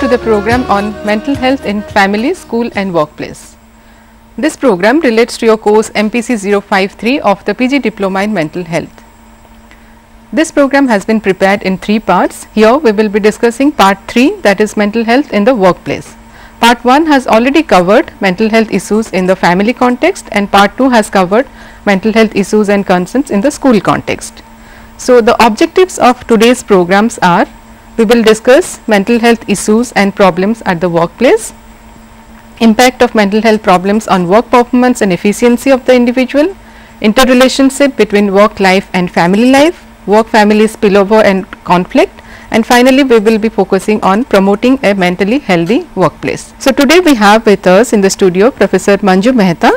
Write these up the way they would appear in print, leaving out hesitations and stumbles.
to the program on mental health in family, school and workplace. This program relates to your course MPC 053 of the PG Diploma in Mental Health. This program has been prepared in 3 parts. Here we will be discussing part 3, that is mental health in the workplace. Part 1 has already covered mental health issues in the family context, and part 2 has covered mental health issues and concerns in the school context. So, the objectives of today's programs are: we will discuss mental health issues and problems at the workplace, impact of mental health problems on work performance and efficiency of the individual, interrelationship between work life and family life, work family spillover and conflict, and finally we will be focusing on promoting a mentally healthy workplace. So, today we have with us in the studio Professor Manju Mehta,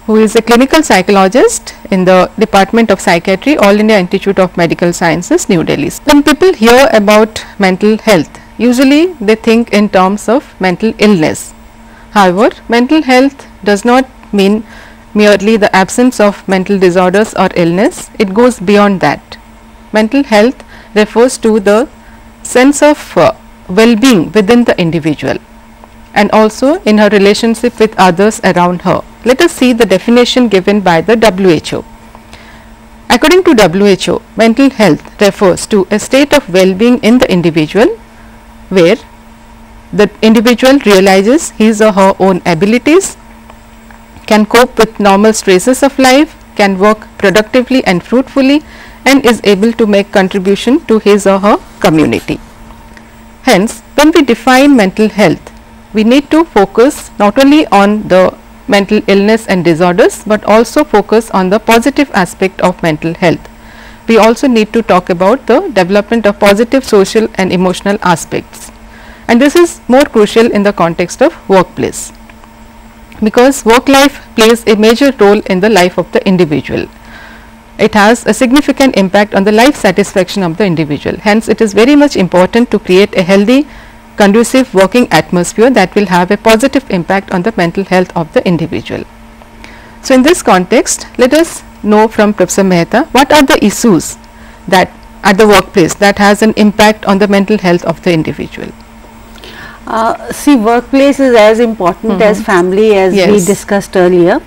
who is a clinical psychologist in the Department of Psychiatry, All India Institute of Medical Sciences, New Delhi. When people hear about mental health, usually they think in terms of mental illness. However, mental health does not mean merely the absence of mental disorders or illness. It goes beyond that. Mental health refers to the sense of well-being within the individual and also in her relationship with others around her. Let us see the definition given by the WHO. According to WHO, mental health refers to a state of well-being in the individual where the individual realizes his or her own abilities, can cope with normal stresses of life, can work productively and fruitfully, and is able to make contribution to his or her community. Hence, when we define mental health, we need to focus not only on the mental illness and disorders, but also focus on the positive aspect of mental health. We also need to talk about the development of positive social and emotional aspects, and this is more crucial in the context of workplace, because work life plays a major role in the life of the individual. It has a significant impact on the life satisfaction of the individual. Hence, it is very much important to create a healthy, conducive working atmosphere that will have a positive impact on the mental health of the individual. So, in this context, let us know from Professor Mehta, what are the issues that at the workplace that has an impact on the mental health of the individual? See, workplace is as important as family, as we discussed earlier.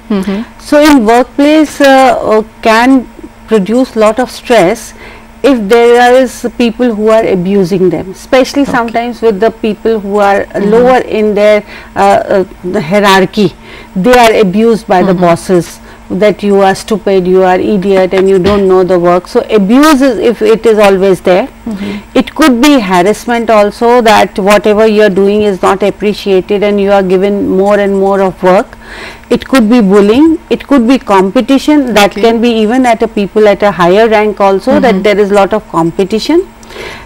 So, in workplace can produce lot of stress if there is people who are abusing them, especially sometimes with the people who are lower in their the hierarchy. They are abused by the bosses, that you are stupid, you are idiot and you don't know the work. So, abuse is, if it is always there. It could be harassment also, that whatever you are doing is not appreciated and you are given more and more of work. It could be bullying, it could be competition, that can be even at a people at a higher rank also, that there is lot of competition.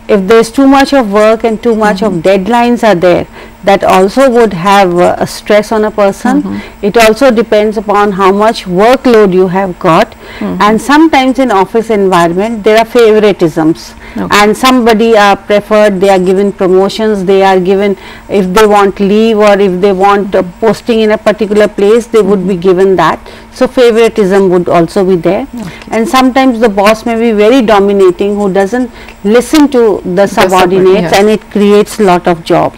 If there is too much of work and too much of deadlines are there, that also would have a stress on a person. It also depends upon how much workload you have got, and sometimes in office environment there are favoritisms, and somebody are preferred, they are given promotions, they are given, if they want leave or if they want posting in a particular place, they would be given that. So, favoritism would also be there, and sometimes the boss may be very dominating, who doesn't listen to the subordinates, and it creates lot of job.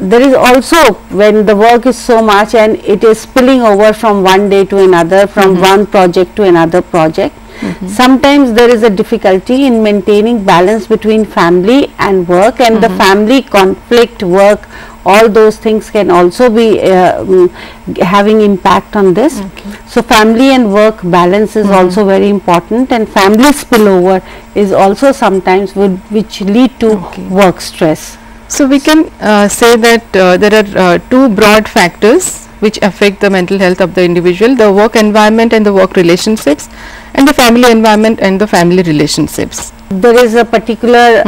There is also, when the work is so much and it is spilling over from one day to another, from one project to another project, sometimes there is a difficulty in maintaining balance between family and work, and the family conflict, work, all those things can also be having impact on this. So, family and work balance is also very important, and family spillover is also sometimes which lead to work stress. So, we can say that there are 2 broad factors which affect the mental health of the individual: the work environment and the work relationships, and the family environment and the family relationships. There is a particular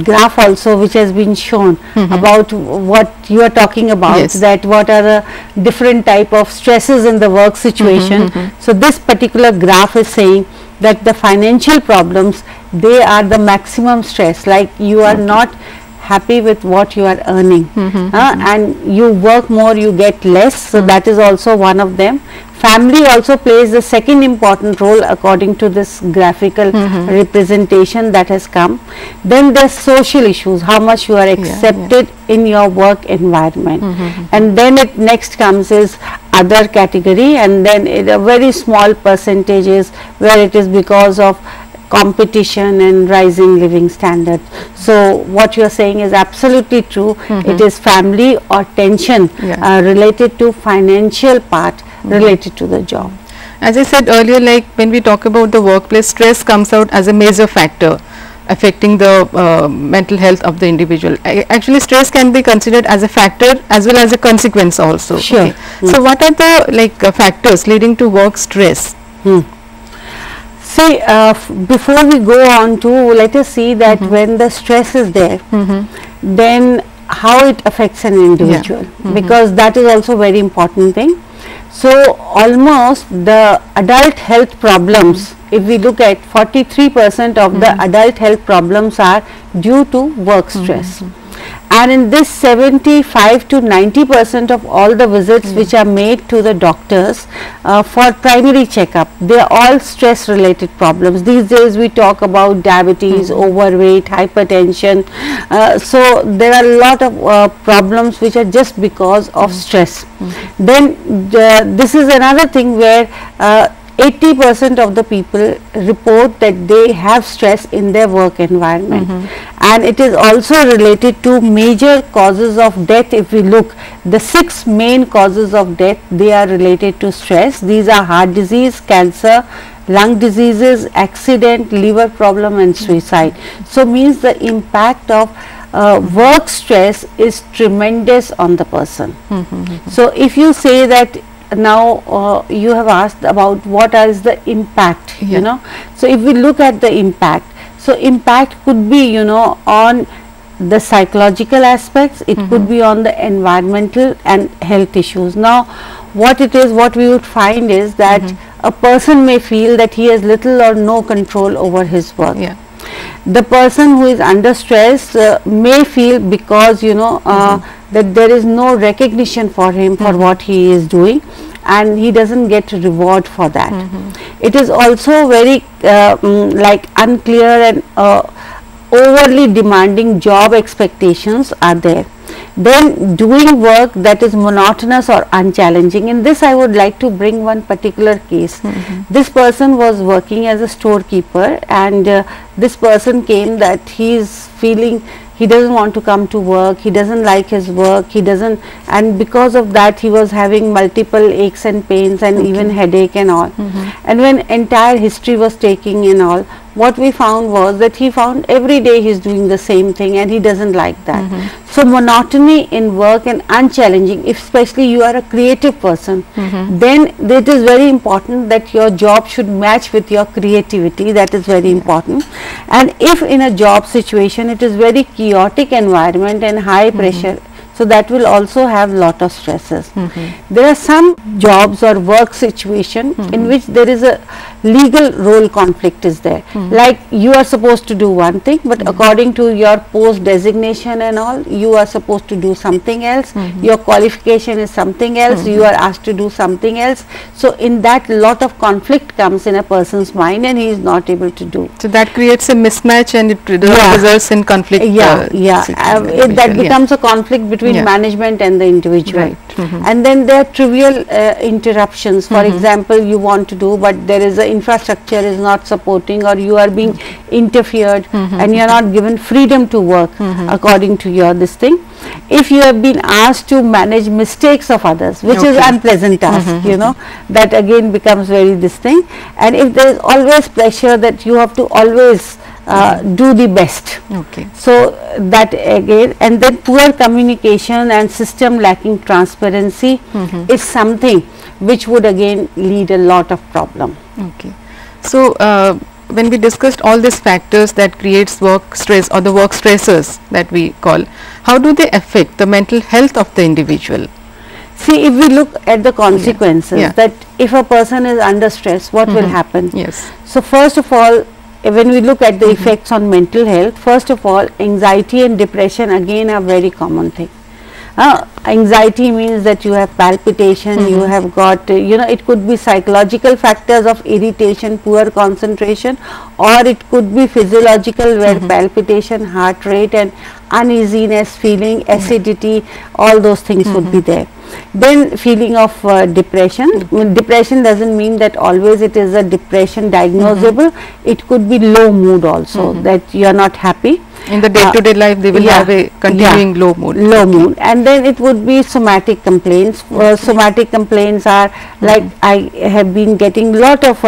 graph also which has been shown about what you are talking about, that what are the different type of stresses in the work situation. So, this particular graph is saying that the financial problems, they are the maximum stress, like you are not happy with what you are earning, and you work more, you get less. So, that is also one of them. family also plays the second important role according to this graphical representation that has come. Then there's social issues, how much you are accepted in your work environment, and then it next comes is other category, and then a very small percentage is where it is because of competition and rising living standards. So what you are saying is absolutely true. It is family or tension related to financial part related to the job. As I said earlier, like when we talk about the workplace, stress comes out as a major factor affecting the mental health of the individual. Actually, stress can be considered as a factor as well as a consequence also. Sure. So what are the factors leading to work stress? See, before we go on to, let us see that when the stress is there, then how it affects an individual, because that is also very important thing. So almost the adult health problems, if we look at 43% of the adult health problems are due to work stress. And in this 75 to 90% of all the visits which are made to the doctors for primary checkup, they are all stress related problems. These days we talk about diabetes, overweight, hypertension. So there are a lot of problems which are just because of stress. Then this is another thing where 80% of the people report that they have stress in their work environment, and it is also related to major causes of death. If we look, the 6 main causes of death, they are related to stress. These are heart disease, cancer, lung diseases, accident, liver problem and suicide. So means the impact of work stress is tremendous on the person. So if you say that now you have asked about what is the impact, you know. So if we look at the impact, so impact could be, you know, on the psychological aspects, it could be on the environmental and health issues. Now what it is, what we would find is that a person may feel that he has little or no control over his work. The person who is under stress may feel, because you know that there is no recognition for him for what he is doing, and he doesn't get reward for that. It is also very like unclear and overly demanding job expectations are there. Then doing work that is monotonous or unchallenging. In this I would like to bring one particular case. This person was working as a storekeeper, and this person came that he is feeling he doesn't want to come to work, he doesn't like his work, he doesn't, and because of that he was having multiple aches and pains and even headache and all. And when entire history was taking in all, what we found was that he found every day he is doing the same thing and he doesn't like that. So monotony in work and unchallenging, if especially you are a creative person, then it is very important that your job should match with your creativity. That is very important. And if in a job situation it is very chaotic environment and high pressure, so that will also have lot of stresses. There are some jobs or work situation in which there is a legal role conflict is there. Like you are supposed to do one thing, but according to your post designation and all, you are supposed to do something else. Your qualification is something else. You are asked to do something else. So in that, lot of conflict comes in a person's mind, and he is not able to do. So that creates a mismatch, and it results in conflict. That becomes a conflict between management and the individual. And then there are trivial interruptions. For example, you want to do, but there is a infrastructure is not supporting, or you are being interfered and you are not given freedom to work according to your this thing. If you have been asked to manage mistakes of others, which is unpleasant task, you know, that again becomes very this thing. And if there is always pressure that you have to always do the best. So that again, and then poor communication and system lacking transparency is something which would again lead a lot of problem. So when we discussed all these factors that creates work stress, or the work stressors that we call, how do they affect the mental health of the individual? See, if we look at the consequences, that if a person is under stress, what will happen? So first of all, when we look at the effects on mental health, first of all, anxiety and depression again are very common thing. Anxiety means that you have palpitation, you have got, it could be psychological factors of irritation, poor concentration, or it could be physiological where palpitation, heart rate and uneasiness, feeling, acidity, all those things would be there. Then feeling of depression. Depression doesn't mean that always it is a depression diagnosable. It could be low mood also, that you are not happy. In the day-to-day life, they will have a continuing low mood. Low mood. And then it would be somatic complaints. Somatic complaints are like, I have been getting lot of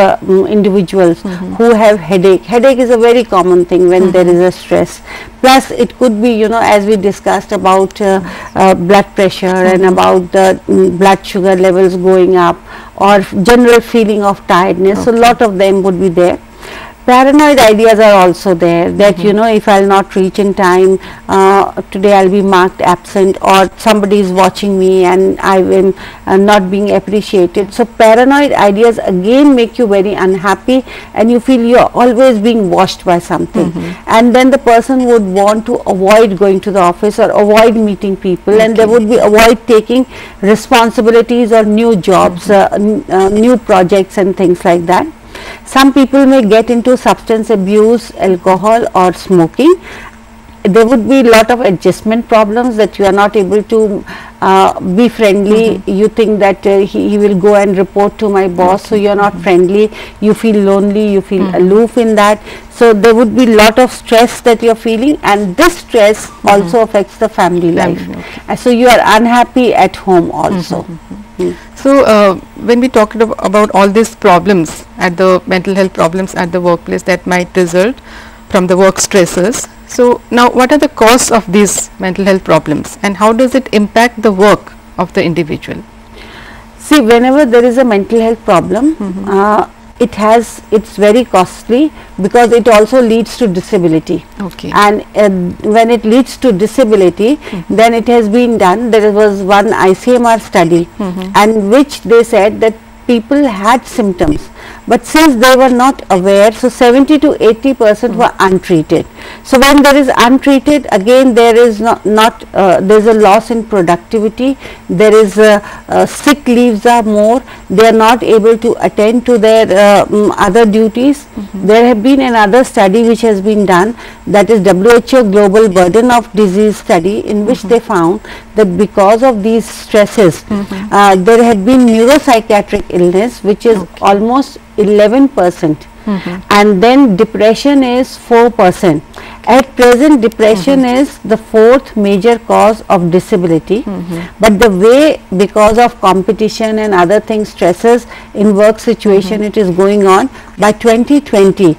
individuals who have headache. Headache is a very common thing when there is a stress. Plus it could be, as we discussed about blood pressure and about the blood sugar levels going up, or general feeling of tiredness. So lot of them would be there. Paranoid ideas are also there, that if I'll not reach in time, today I'll be marked absent, or somebody is watching me and I am not being appreciated. So paranoid ideas again make you very unhappy, and you feel you're always being watched by something. And then the person would want to avoid going to the office or avoid meeting people, and they would be avoid taking responsibilities or new jobs, new projects and things like that. Some people may get into substance abuse, alcohol or smoking. There would be a lot of adjustment problems, that you are not able to be friendly. You think that he will go and report to my boss, so you are not friendly, you feel lonely, you feel aloof in that. So there would be lot of stress that you are feeling, and this stress also affects the family life. So you are unhappy at home also. So when we talked about all these problems at the mental health problems at the workplace that might result from the work stresses, so now what are the causes of these mental health problems, and how does it impact the work of the individual? See, whenever there is a mental health problem, it's very costly, because it also leads to disability. And when it leads to disability, then it has been done. There was one ICMR study, and which they said that people had symptoms, but since they were not aware, so 70 to 80% were untreated. So when there is untreated, again there is there is a loss in productivity, there is sick leaves are more, they are not able to attend to their other duties. There have been another study which has been done, that is WHO Global Burden of Disease study, in which they found that because of these stresses, there had been neuropsychiatric illness, which is almost 11%, and then depression is 4%. At present, depression is the 4th major cause of disability, but the way, because of competition and other things, stresses in work situation, it is going on. By 2020,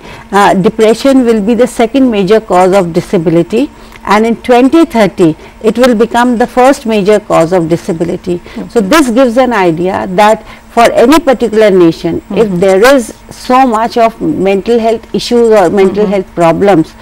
depression will be the 2nd major cause of disability, and in 2030 it will become the 1st major cause of disability. So this gives an idea that for any particular nation, if there is so much of mental health issues or mental health problems,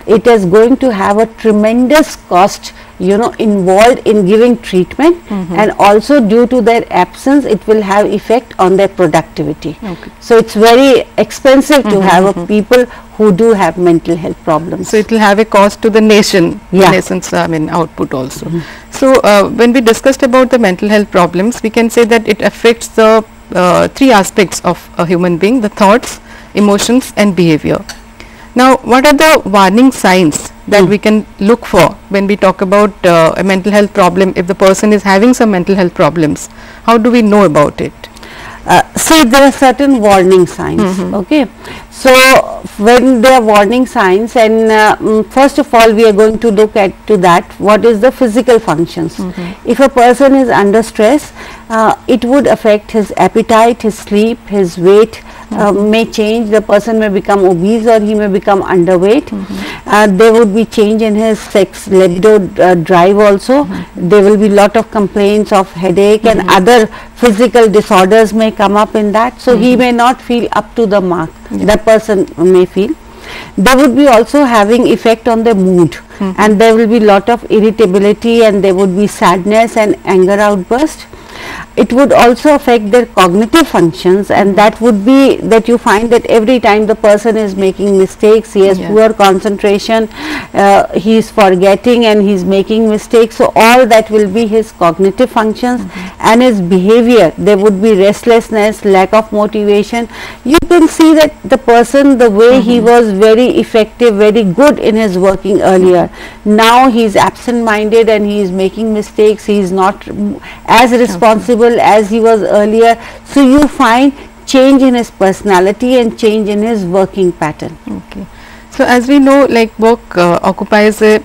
it is going to have a tremendous cost, involved in giving treatment, and also due to their absence, it will have effect on their productivity. So it's very expensive to have a people who do have mental health problems. So it will have a cost to the nation, in essence, output also. So when we discussed about the mental health problems, we can say that it affects the 3 aspects of a human being: the thoughts, emotions and behavior. Now, what are the warning signs that we can look for when we talk about a mental health problem? If the person is having some mental health problems, how do we know about it? See, there are certain warning signs. So when there are warning signs, and first of all we are going to look at what is the physical functions. If a person is under stress, it would affect his appetite, his sleep, his weight may change. The person may become obese, or he may become underweight. There would be change in his sex libido drive also. There will be lot of complaints of headache, and other physical disorders may come up in that. So he may not feel up to the mark. That person may feel. They would be also having effect on the mood, and there will be lot of irritability, and there would be sadness and anger outburst. It would also affect their cognitive functions, and that would be that you find that every time the person is making mistakes, he has poor concentration, he is forgetting and he is making mistakes. So all that will be his cognitive functions, and his behavior. There would be restlessness, lack of motivation. You can see that the person, the way he was very effective, very good in his working earlier, now he is absent-minded and he is making mistakes. He is not as responsible as he was earlier. So you find change in his personality and change in his working pattern. Okay. So as we know, like work occupies a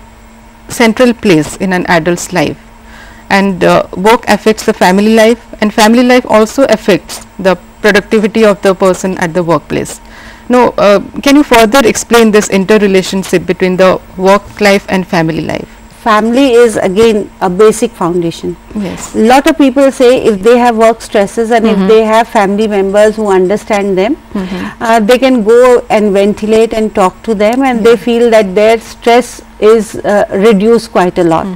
central place in an adult's life, and work affects the family life, and family life also affects the productivity of the person at the workplace. Now, can you further explain this interrelationship between the work life and family life? Family is again a basic foundation. Yes. Lot of people say if they have work stresses and if they have family members who understand them, they can go and ventilate and talk to them, and they feel that their stress is reduced quite a lot.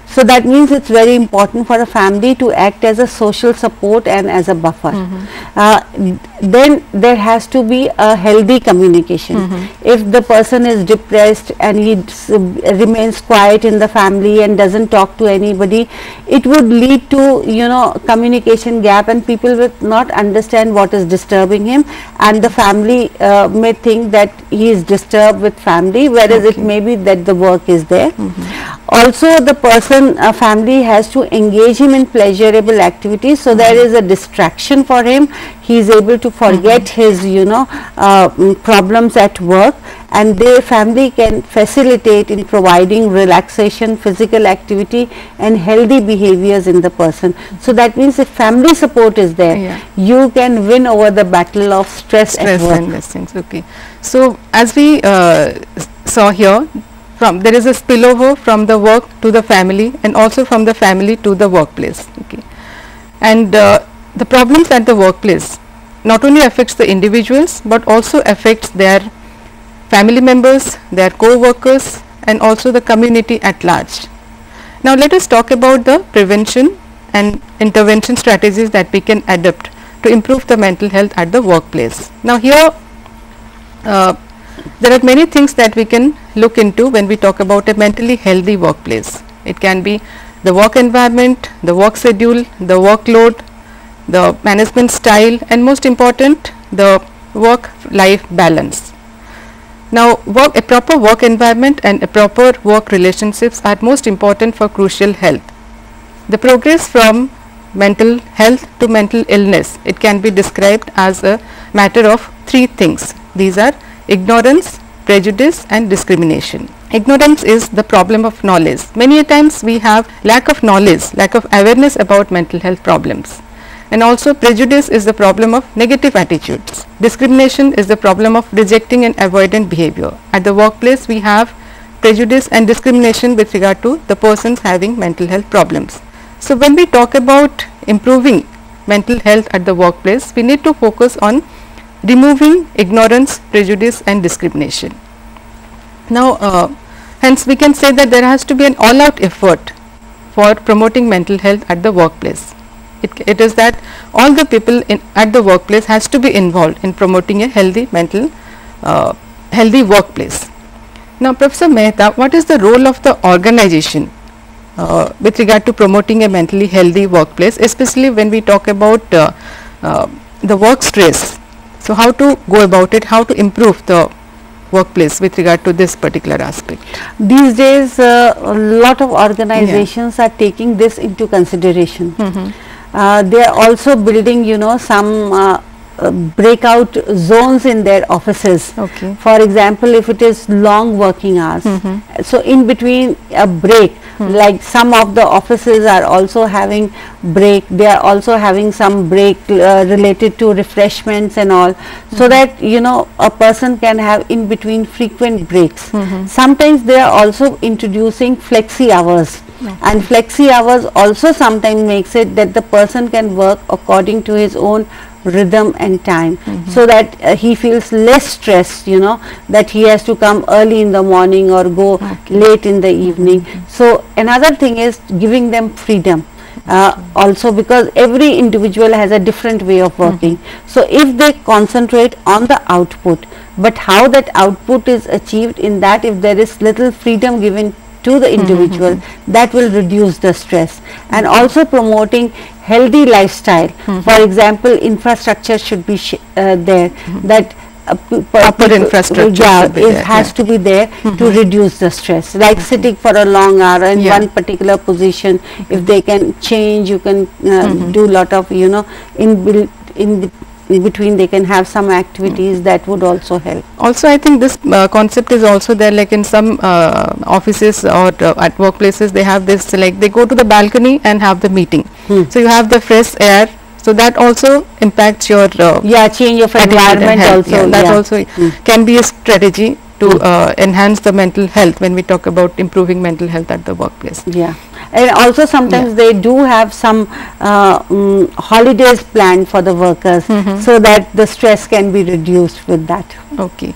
So that means it's very important for a family to act as a social support and as a buffer. Then there has to be a healthy communication. If the person is depressed and he remains quiet in the family and doesn't talk to anybody, it would lead to, you know, communication gap, and people will not understand what is disturbing him, and the family may think that he is disturbed with family, whereas it may be that the work is there. Also, the person, family has to engage him in pleasurable activities, so there is a distraction for him. He is able to forget his, you know, problems at work, and their family can facilitate in providing relaxation, physical activity and healthy behaviors in the person. So that means if family support is there, you can win over the battle of stress at work. And these things. Okay. So as we saw here, there is a spillover from the work to the family, and also from the family to the workplace. Okay. And the problems at the workplace not only affects the individuals, but also affects their family members, their co-workers, and also the community at large. Now let us talk about the prevention and intervention strategies that we can adopt to improve the mental health at the workplace. Now here there are many things that we can look into when we talk about a mentally healthy workplace. It can be the work environment, the work schedule, the workload, the management style, and most important, the work-life balance. Now, a proper work environment and a proper work relationships are most important for crucial health. The progress from mental health to mental illness, it can be described as a matter of three things. These are ignorance, prejudice, and discrimination. Ignorance is the problem of knowledge. Many times we have lack of knowledge, lack of awareness about mental health problems. And also prejudice is the problem of negative attitudes. Discrimination is the problem of rejecting and avoidant behavior. At the workplace we have prejudice and discrimination with regard to the persons having mental health problems. So when we talk about improving mental health at the workplace, we need to focus on removing ignorance, prejudice, and discrimination. Now hence we can say that there has to be an all-out effort for promoting mental health at the workplace. It is that all the people at the workplace has to be involved in promoting a healthy healthy workplace. Now Professor Mehta, what is the role of the organization with regard to promoting a mentally healthy workplace, especially when we talk about the work stress? So how to go about it, how to improve the workplace with regard to this particular aspect? These days a lot of organizations are taking this into consideration. They are also building, you know, some breakout zones in their offices. Okay. For example, if it is long working hours, so in between a break, like some of the offices are also having break, they are also having some break related to refreshments and all, so that, you know, a person can have in between frequent breaks. Sometimes they are also introducing flexi hours. And flexi hours also sometimes makes it that the person can work according to his own rhythm and time, so that he feels less stressed, you know, that he has to come early in the morning or go late in the evening. So another thing is giving them freedom. also, because every individual has a different way of working. So if they concentrate on the output, but how that output is achieved, in that if there is little freedom given to the individual, that will reduce the stress. And also promoting healthy lifestyle. For example, infrastructure should be there, that proper infrastructure has to be there to reduce the stress, like sitting for a long hour in one particular position. If they can change, you can do lot of, you know, in between they can have some activities that would also help. Also, I think this concept is also there, like in some offices or at workplaces, they have this, like they go to the balcony and have the meeting. So you have the fresh air. So that also impacts your change of environment also. That also can be a strategy to enhance the mental health when we talk about improving mental health at the workplace. And also sometimes they do have some holidays planned for the workers, so that the stress can be reduced with that. Okay.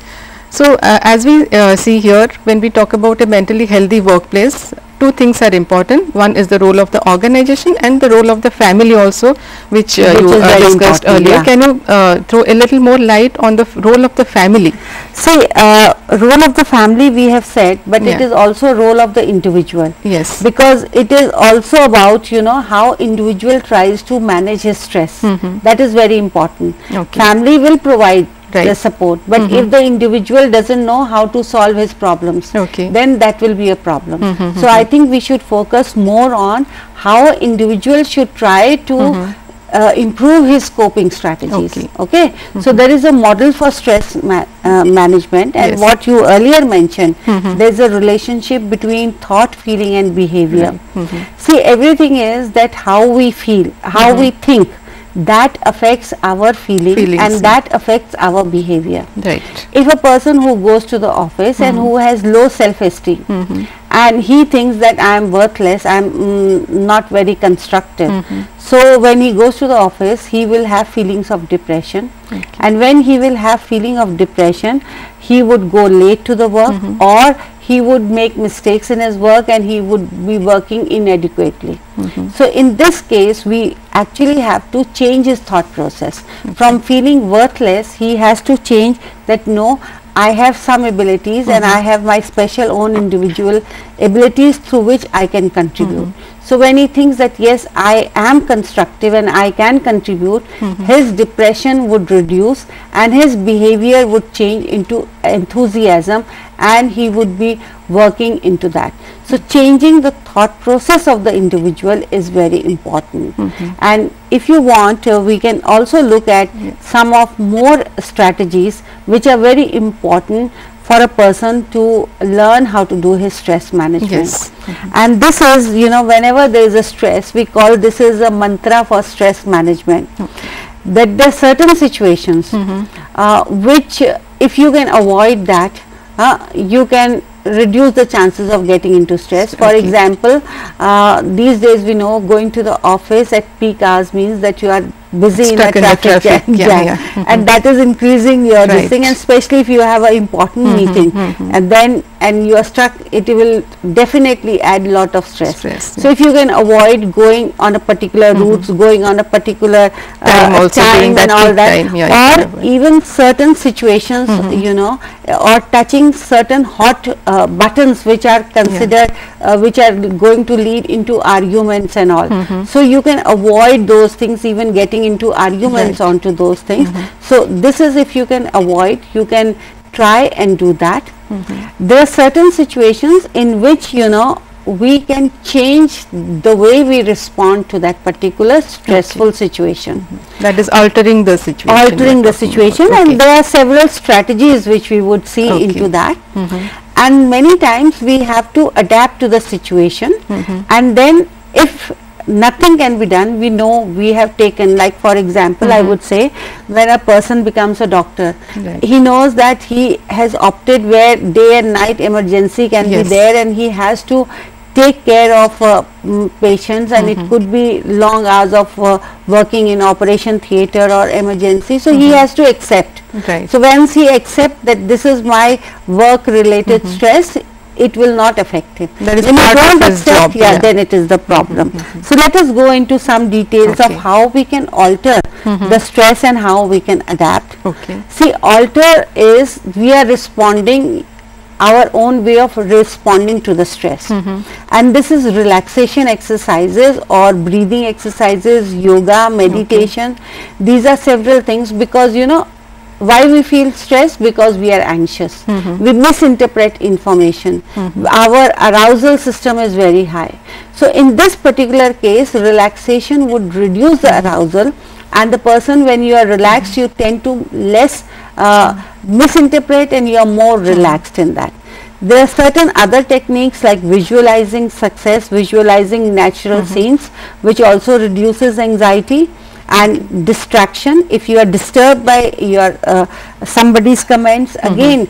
So as we see here, when we talk about a mentally healthy workplace, two things are important. One is the role of the organization and the role of the family also, which you discussed earlier. Can you throw a little more light on the role of the family? See, role of the family we have said, but it is also role of the individual. Yes. Because it is also about, you know, how individual tries to manage his stress. That is very important. Family will provide the support, but if the individual doesn't know how to solve his problems, then that will be a problem. So I think we should focus more on how individual should try to improve his coping strategies. So there is a model for stress management, and what you earlier mentioned, there is a relationship between thought, feeling and behavior. See, everything is that how we feel, how we think, that affects our feelings and that affects our behavior. If a person who goes to the office and who has low self-esteem and he thinks that I am worthless, I am not very constructive, so when he goes to the office he will have feelings of depression, and when he will have feeling of depression, he would go late to the work, or he would make mistakes in his work and he would be working inadequately. So in this case, we actually have to change his thought process. From feeling worthless, he has to change that, no, I have some abilities and I have my special own individual abilities through which I can contribute. So when he thinks that yes, I am constructive and I can contribute, his depression would reduce and his behavior would change into enthusiasm, and he would be working into that. So changing the thought process of the individual is very important. And if you want, we can also look at some of more strategies which are very important for a person to learn how to do his stress management. And this is, you know, whenever there is a stress, we call this is a mantra for stress management. That there are certain situations which, if you can avoid that, you can reduce the chances of getting into stress. For example, these days we know going to the office at peak hours means that you are busy in a traffic jam, and that is increasing your this thing, and especially if you have an important meeting and then you are stuck, it will definitely add a lot of stress. So if you can avoid going on a particular routes, going on a particular time and all that, or even certain situations, you know, or touching certain hot buttons which are considered which are going to lead into arguments and all. So you can avoid those things, even getting into arguments onto those things. So this is, if you can avoid, you can try and do that. There are certain situations in which, you know, we can change the way we respond to that particular stressful situation. That is altering the situation. Altering the situation, and there are several strategies which we would see into that. And many times we have to adapt to the situation, and then if nothing can be done, we know we have taken, like for example, I would say when a person becomes a doctor, he knows that he has opted where day and night emergency can be there, and he has to take care of patients, and it could be long hours of working in operation theatre or emergency. So he has to accept. So once he accepts that this is my work related stress, it will not affect him. That is when you part don't of his accept, job, then it is the problem. So let us go into some details of how we can alter the stress and how we can adapt. See, alter is we are responding our own way of responding to the stress, and this is relaxation exercises or breathing exercises, yoga, meditation. These are several things, because you know why we feel stressed, because we are anxious. We misinterpret information. Our arousal system is very high. So in this particular case, relaxation would reduce the arousal, and the person, when you are relaxed, you tend to less misinterpret, and you are more relaxed in that. There are certain other techniques like visualizing success, visualizing natural scenes, which also reduces anxiety. And distraction, if you are disturbed by your somebody's comments, again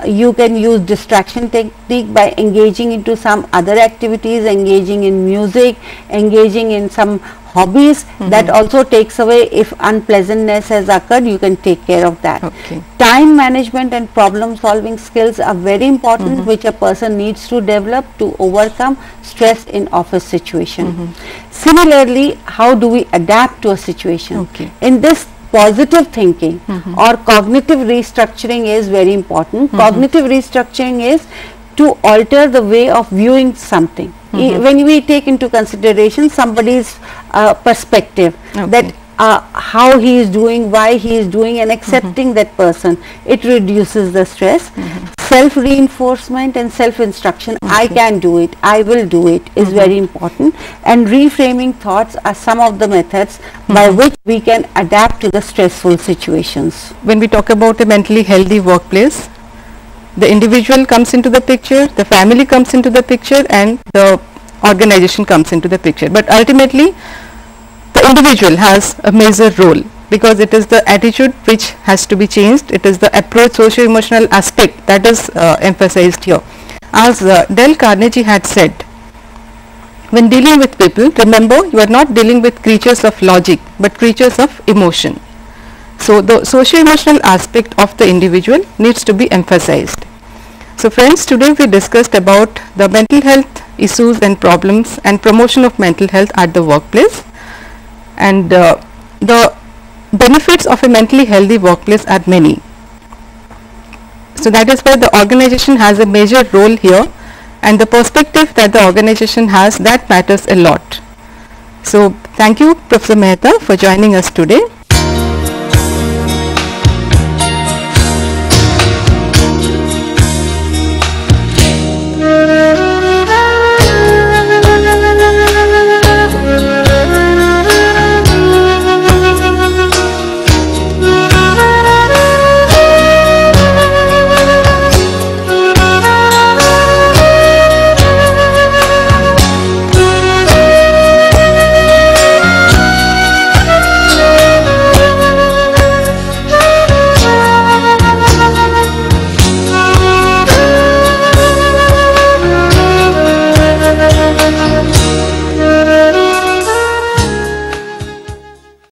you can use distraction technique by engaging into some other activities, engaging in music, engaging in some hobbies. That also takes away, if unpleasantness has occurred, you can take care of that. Time management and problem solving skills are very important, which a person needs to develop to overcome stress in office situation. Similarly, how do we adapt to a situation? In this, positive thinking or cognitive restructuring is very important. Cognitive restructuring is to alter the way of viewing something. When we take into consideration somebody's perspective, that how he is doing, why he is doing, and accepting that person, it reduces the stress. Self-reinforcement and self-instruction, I can do it, I will do it, is very important. And reframing thoughts are some of the methods by which we can adapt to the stressful situations. When we talk about a mentally healthy workplace, the individual comes into the picture, the family comes into the picture, and the organization comes into the picture. But ultimately, the individual has a major role, because it is the attitude which has to be changed. It is the approach, socio-emotional aspect that is emphasized here. As Dale Carnegie had said, when dealing with people, remember, you are not dealing with creatures of logic, but creatures of emotion. So the socio-emotional aspect of the individual needs to be emphasized. So friends, today we discussed about the mental health issues and problems and promotion of mental health at the workplace. And the benefits of a mentally healthy workplace are many. So that is why the organization has a major role here, and the perspective that the organization has, that matters a lot. So thank you, Professor Mehta, for joining us today.